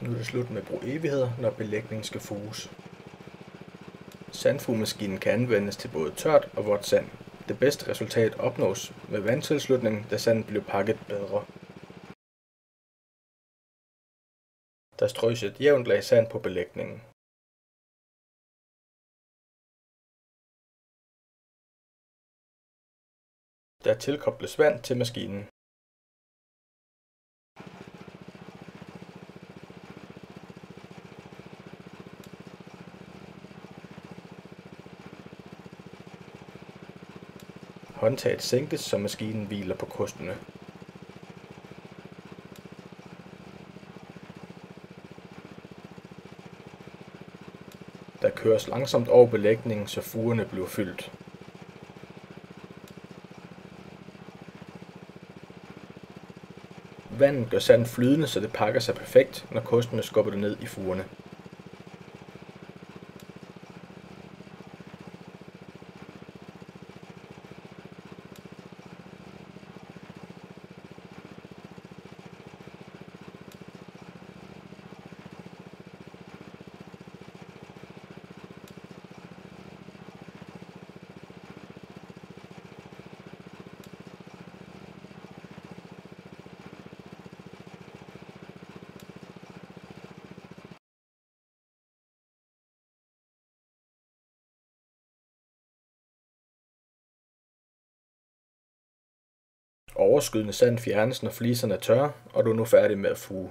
Nu er det slut med at bruge evigheder, når belægningen skal fuges. Sandfugemaskinen kan anvendes til både tørt og vådt sand. Det bedste resultat opnås med vandtilslutning, da sandet bliver pakket bedre. Der strøs et jævnt lag sand på belægningen. Der tilkobles vand til maskinen. Håndtaget sænkes, så maskinen hviler på kostene. Der køres langsomt over belægningen, så fugerne bliver fyldt. Vandet gør sandet flydende, så det pakker sig perfekt, når kostene skubber det ned i fugerne. Overskydende sand fjernes, når fliserne er tørre, og du er nu færdig med at fuge.